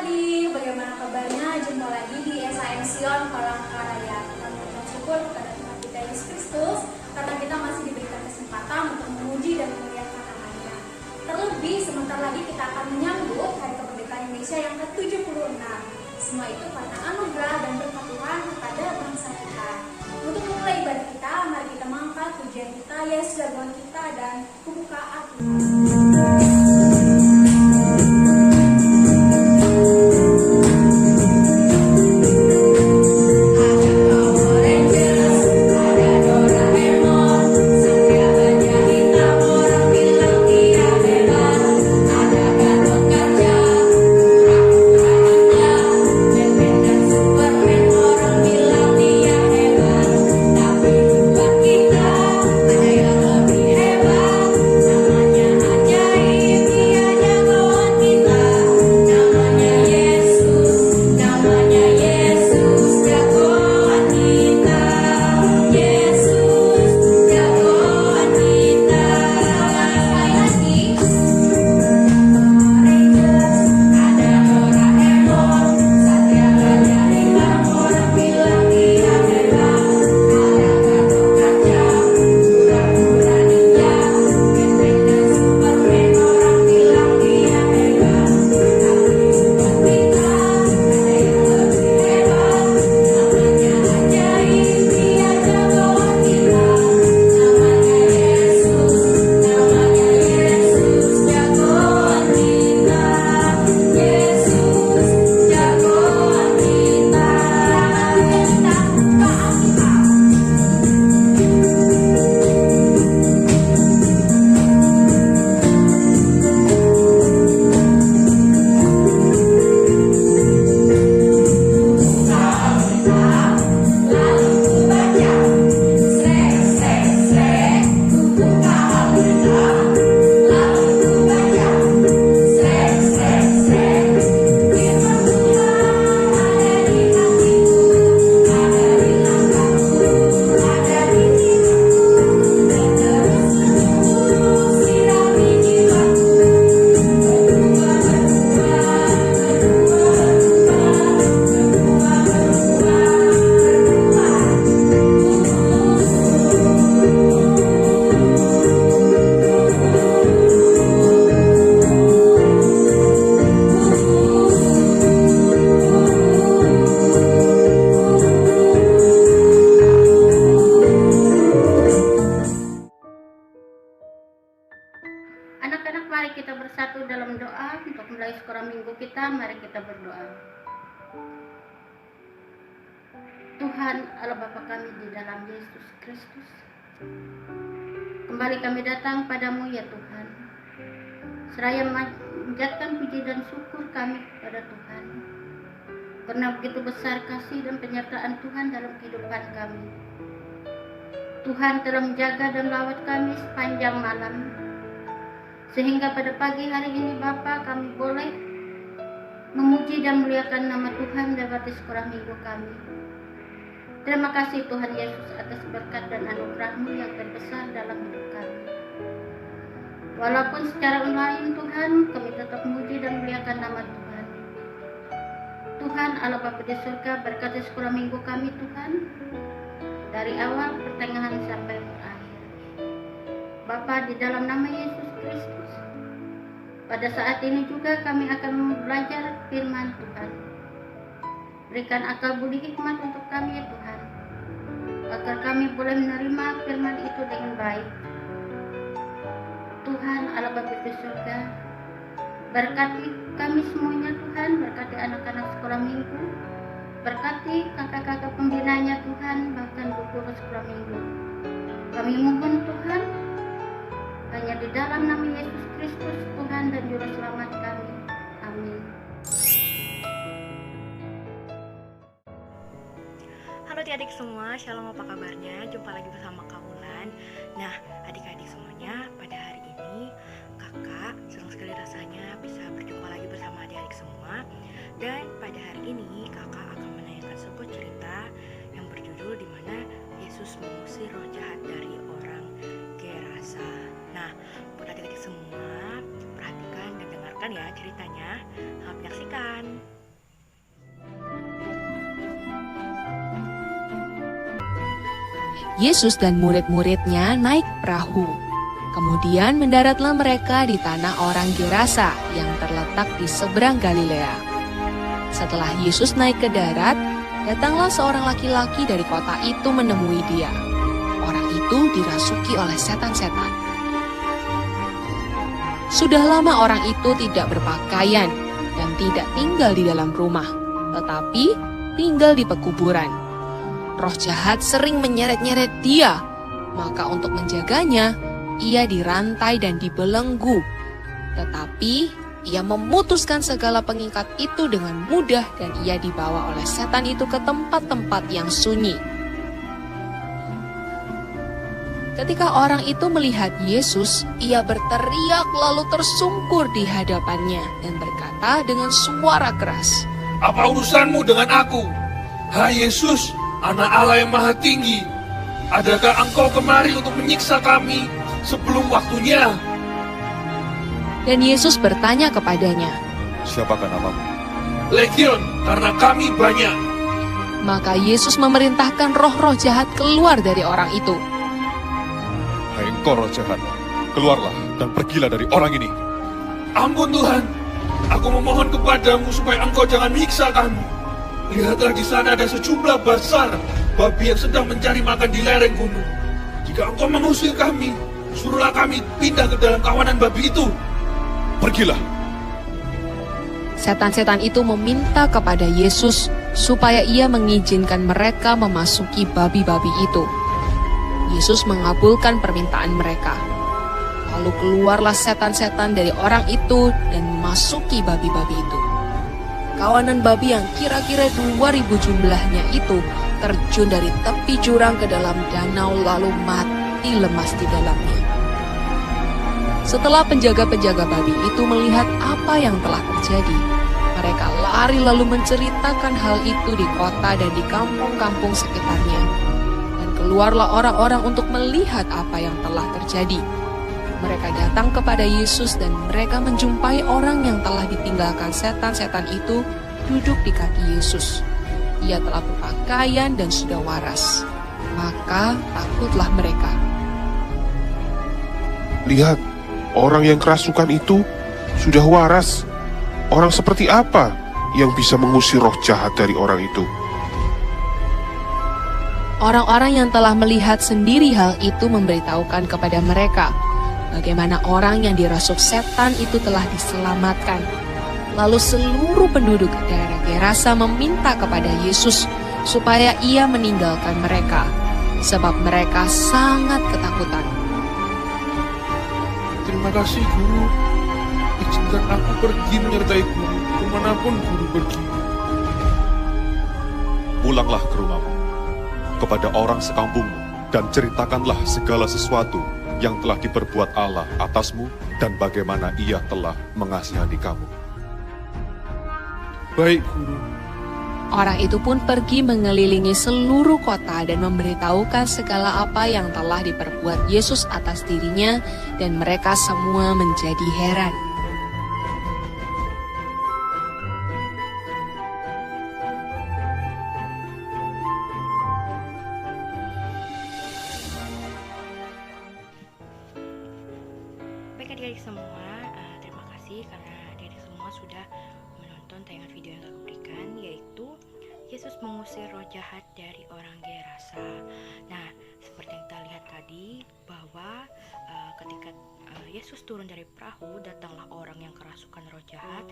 adik-adik, bagaimana kabarnya? Jumpa lagi di SAM Sion Palangkaraya. Kita bersyukur kepada Tuhan kita Yesus Kristus karena kita masih diberikan kesempatan untuk memuji dan memuliakan nama-Nya. Terlebih sebentar lagi kita akan menyambut Hari Kemerdekaan Indonesia yang ke-76. Semua itu karena anugerah dan berkat Tuhan kepada bangsa kita. Untuk memulai ibadah kita, mari kita mengangkat pujian kita, Yesus jagoan kita dan kebukaan Tuhan. Anak-anak, mari kita bersatu dalam doa untuk mulai sekolah minggu kita. Mari kita berdoa. Tuhan Allah Bapa kami di dalam Yesus Kristus, kembali kami datang padamu ya Tuhan, seraya menjadikan puji dan syukur kami kepada Tuhan, karena begitu besar kasih dan penyertaan Tuhan dalam kehidupan kami. Tuhan telah menjaga dan melawat kami sepanjang malam, sehingga pada pagi hari ini Bapa kami boleh memuji dan memuliakan nama Tuhan lewat sekolah minggu kami. Terima kasih Tuhan Yesus atas berkat dan anugerah-Mu yang terbesar dalam hidup kami. Walaupun secara online Tuhan, kami tetap memuji dan memuliakan nama Tuhan. Tuhan Allah Bapa di surga, berkati sekolah minggu kami Tuhan, dari awal, pertengahan sampai akhir. Bapa, di dalam nama Yesus Kristus, pada saat ini juga kami akan belajar firman Tuhan. Berikan akal budi hikmat untuk kami ya Tuhan, agar kami boleh menerima firman itu dengan baik. Tuhan Allah Bapa di surga, berkati kami semuanya Tuhan, berkati anak-anak sekolah minggu, berkati kakak-kakak pembinanya Tuhan, bahkan guru sekolah minggu. Kami mohon Tuhan, hanya di dalam nama Yesus Kristus Tuhan dan Juru Selamat kami. Amin. Halo adik-adik semua, shalom, apa kabarnya? Jumpa lagi bersama Kak Wulan. Nah, adik-adik semuanya, pada hari ini kakak senang sekali rasanya bisa berjumpa lagi bersama adik-adik semua. Dan pada hari ini kakak akan menanyakan sebuah cerita yang berjudul di mana Yesus mengusir roh jahat dari orang Gerasa. Nah, buat adik-adik semua, perhatikan dan dengarkan ya ceritanya. Selamat menyaksikan. Yesus dan murid-muridnya naik perahu. Kemudian mendaratlah mereka di tanah orang Gerasa yang terletak di seberang Galilea. Setelah Yesus naik ke darat, datanglah seorang laki-laki dari kota itu menemui dia. Orang itu dirasuki oleh setan-setan. Sudah lama orang itu tidak berpakaian dan tidak tinggal di dalam rumah, tetapi tinggal di pekuburan. Roh jahat sering menyeret-nyeret dia, maka untuk menjaganya, ia dirantai dan dibelenggu. Tetapi ia memutuskan segala pengikat itu dengan mudah dan ia dibawa oleh setan itu ke tempat-tempat yang sunyi. Ketika orang itu melihat Yesus, ia berteriak lalu tersungkur di hadapannya dan berkata dengan suara keras, "Apa urusanmu dengan aku? Hai Yesus, Anak Allah yang Maha Tinggi, adakah engkau kemari untuk menyiksa kami sebelum waktunya?" Dan Yesus bertanya kepadanya, "Siapakah namamu?" "Legion, karena kami banyak." Maka Yesus memerintahkan roh-roh jahat keluar dari orang itu. "Hai engkau roh jahat, keluarlah dan pergilah dari orang ini." "Ampun Tuhan, aku memohon kepadamu supaya engkau jangan menyiksa kami. Lihatlah di sana ada sejumlah besar babi yang sedang mencari makan di lereng gunung. Jika engkau mengusir kami, suruhlah kami pindah ke dalam kawanan babi itu." "Pergilah." Setan-setan itu meminta kepada Yesus supaya ia mengizinkan mereka memasuki babi-babi itu. Yesus mengabulkan permintaan mereka. Lalu keluarlah setan-setan dari orang itu dan memasuki babi-babi itu. Kawanan babi yang kira-kira 2.000 jumlahnya itu terjun dari tepi jurang ke dalam danau lalu mati lemas di dalamnya. Setelah penjaga-penjaga babi itu melihat apa yang telah terjadi, mereka lari lalu menceritakan hal itu di kota dan di kampung-kampung sekitarnya. Dan keluarlah orang-orang untuk melihat apa yang telah terjadi. Mereka datang kepada Yesus dan mereka menjumpai orang yang telah ditinggalkan setan-setan itu duduk di kaki Yesus. Ia telah berpakaian dan sudah waras. Maka takutlah mereka. "Lihat, orang yang kerasukan itu sudah waras. Orang seperti apa yang bisa mengusir roh jahat dari orang itu?" Orang-orang yang telah melihat sendiri hal itu memberitahukan kepada mereka bagaimana orang yang dirasuk setan itu telah diselamatkan. Lalu seluruh penduduk daerah Gerasa meminta kepada Yesus supaya ia meninggalkan mereka, sebab mereka sangat ketakutan. "Terima kasih Guru, izinkan aku pergi menyertai Guru kemanapun Guru pergi." "Pulanglah ke rumahmu, kepada orang sekampungmu, dan ceritakanlah segala sesuatu yang telah diperbuat Allah atasmu dan bagaimana ia telah mengasihani kamu." "Baik Guru." Orang itu pun pergi mengelilingi seluruh kota dan memberitahukan segala apa yang telah diperbuat Yesus atas dirinya, dan mereka semua menjadi heran. Baik adik-adik semua, terima kasih karena adik-adik semua sudah menonton tayangan video yang aku berikan, yaitu Yesus mengusir roh jahat dari orang Gerasa. Nah, seperti yang kita lihat tadi bahwa ketika Yesus turun dari perahu, datanglah orang yang kerasukan roh jahat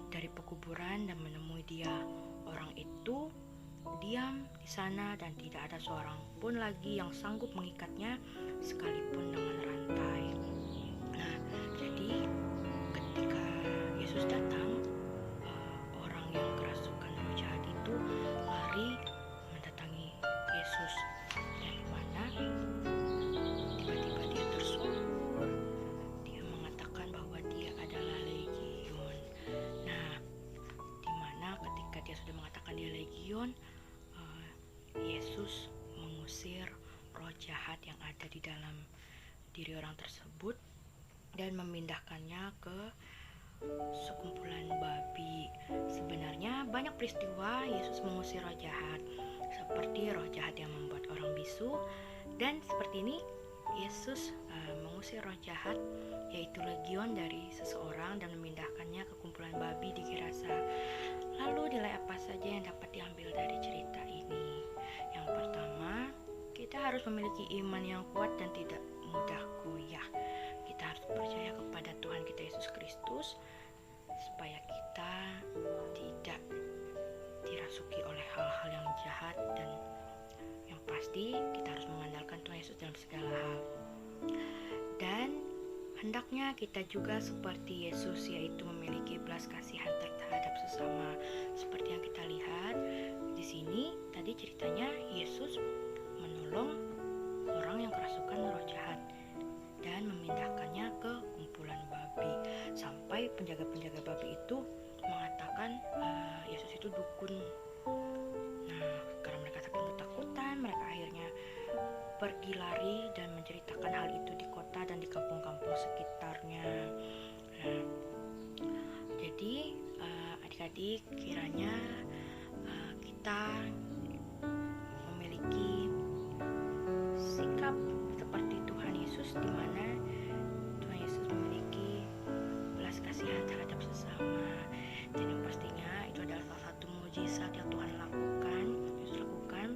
dari pekuburan dan menemui dia. Orang itu diam di sana dan tidak ada seorang pun lagi yang sanggup mengikatnya sekalipun dengan rantai. Nah, jadi ketika Yesus datang, orang yang kerasukan roh jahat itu lari mendatangi Yesus, dan di mana tiba-tiba dia tersungkur. Dia mengatakan bahwa dia adalah Legion. Nah, di mana ketika dia sudah mengatakan dia Legion, Yesus mengusir roh jahat yang ada di dalam diri orang tersebut dan memindahkannya ke sekumpulan babi. Sebenarnya banyak peristiwa Yesus mengusir roh jahat. seperti roh jahat yang membuat orang bisu. Dan seperti ini Yesus mengusir roh jahat, yaitu legion, dari seseorang dan memindahkannya ke kumpulan babi di Gerasa. Lalu nilai apa saja yang dapat diambil dari cerita ini? Yang pertama, kita harus memiliki iman yang kuat dan tidak mudah goyah. Kita harus percaya kepada Tuhan kita Yesus Kristus supaya kita tidak dirasuki oleh hal-hal yang jahat, dan yang pasti kita harus mengandalkan Tuhan Yesus dalam segala hal. Dan hendaknya kita juga seperti Yesus, yaitu memiliki belas kasihan terhadap sesama. Seperti yang kita lihat di sini, tadi ceritanya Yesus menolong orang yang kerasukan roh jahat dan memindahkannya ke kumpulan babi. Sampai penjaga-penjaga babi itu mengatakan Yesus itu dukun. Nah, karena mereka saking ketakutan, mereka akhirnya pergi lari dan menceritakan hal itu di kota dan di kampung-kampung sekitarnya. Nah, jadi adik-adik, kiranya kita memiliki sikap seperti Tuhan Yesus, di mana Tuhan Yesus memiliki belas kasihan terhadap sesama. Dan yang pastinya itu adalah salah satu mujizat yang Tuhan Yesus lakukan,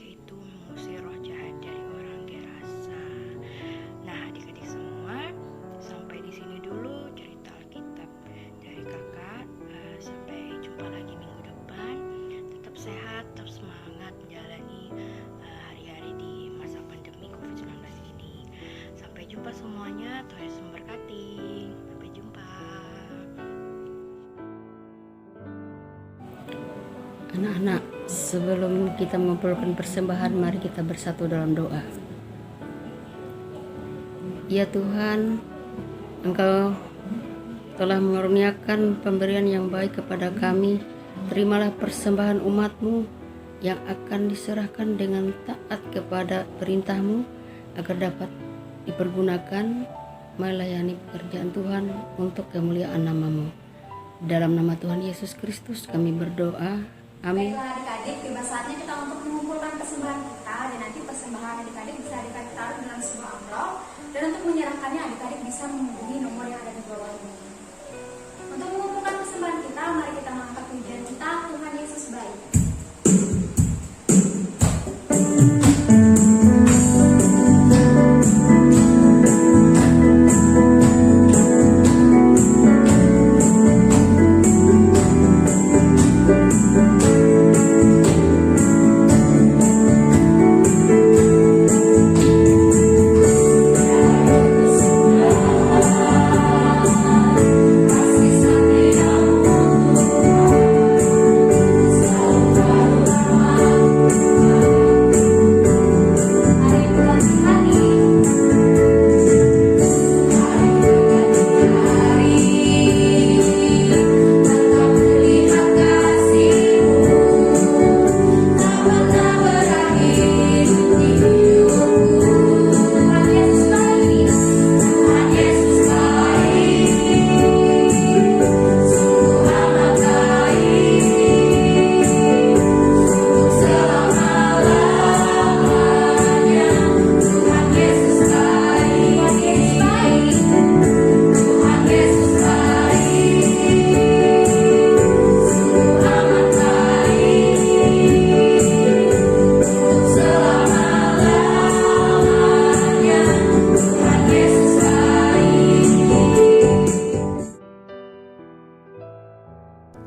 yaitu mengusir roh jahat dari orang Gerasa. Nah, adik-adik semua, sampai di sini dulu cerita Alkitab dari kakak. Sampai jumpa lagi minggu depan. Tetap sehat, tetap semangat menjalani hari-hari di masa pandemi COVID-19 ini. Sampai jumpa semuanya. Tuhan Yesus memberkati. Sampai jumpa. Anak-anak, sebelum kita mengumpulkan persembahan, mari kita bersatu dalam doa. Ya Tuhan, Engkau telah mengaruniakan pemberian yang baik kepada kami. Terimalah persembahan umat-Mu yang akan diserahkan dengan taat kepada perintah-Mu, agar dapat dipergunakan melayani pekerjaan Tuhan untuk kemuliaan nama-Mu. Dalam nama Tuhan Yesus Kristus kami berdoa. Amin. Baiklah adik-adik, tiba saatnya kita untuk mengumpulkan persembahan kita, dan nanti persembahan adik-adik bisa adik-adik taruh dalam sebuah amplop, dan untuk menyerahkannya adik-adik bisa menghubungi nomor yang ada di bawah ini. Untuk mengumpulkan persembahan kita, mari kita mengangkat pujian kita, Tuhan Yesus baik.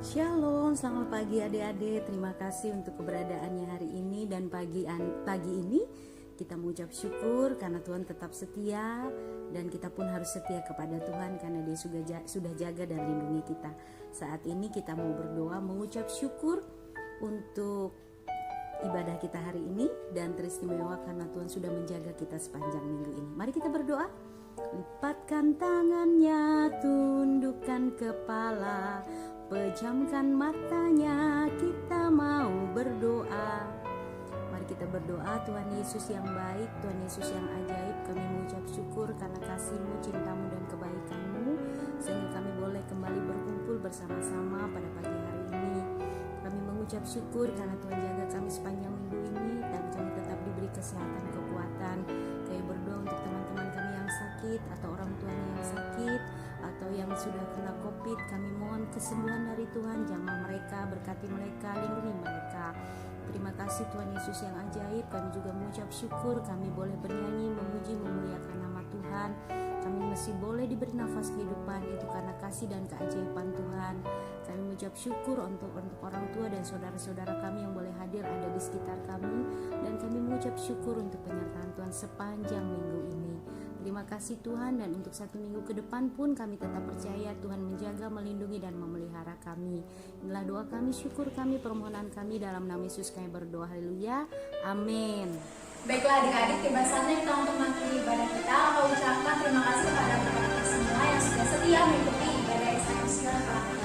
Shalom, selamat pagi adik-adik. Terima kasih untuk keberadaannya hari ini, dan pagi ini kita mengucap syukur karena Tuhan tetap setia, dan kita pun harus setia kepada Tuhan karena Dia sudah jaga dan lindungi kita. Saat ini kita mau berdoa, mengucap syukur untuk ibadah kita hari ini, dan teristimewa karena Tuhan sudah menjaga kita sepanjang minggu ini. Mari kita berdoa. Lipatkan tangannya, tundukkan kepala, pejamkan matanya, kita mau berdoa. Mari kita berdoa. Tuhan Yesus yang baik, Tuhan Yesus yang ajaib, kami mengucap syukur karena kasih-Mu, cinta-Mu, dan kebaikan-Mu, sehingga kami boleh kembali berkumpul bersama-sama pada pagi hari ini. Kami mengucap mengucap syukur karena Tuhan jaga kami sepanjang minggu ini dan kami tetap diberi kesehatan, kekuatan. Kami berdoa untuk teman-teman kami yang sakit atau orang tuanya yang sakit atau yang sudah kena COVID. Kami mohon kesembuhan dari Tuhan, jamah mereka, berkati mereka, lindungi mereka. Terima kasih Tuhan Yesus yang ajaib. Kami juga mengucap syukur kami boleh bernyanyi, memuji, memuliakan nama Tuhan. Kami masih boleh diberi nafas kehidupan, itu karena kasih dan keajaiban Tuhan. Kami mengucap syukur untuk orang tua dan saudara-saudara kami yang boleh hadir ada di sekitar kami. Dan kami mengucap syukur untuk penyertaan Tuhan sepanjang minggu ini. Terima kasih Tuhan, dan untuk 1 minggu ke depan pun kami tetap percaya Tuhan menjaga, melindungi, dan memelihara kami. Inilah doa kami, syukur kami, permohonan kami, dalam nama Yesus kami berdoa, haleluya, amin. Baiklah adik-adik, tiba saatnya kita untuk mengakhiri ibadah kita. Aku ucapkan terima kasih kepada teman-teman semua yang sudah setia mengikuti ibadah SIM Sion.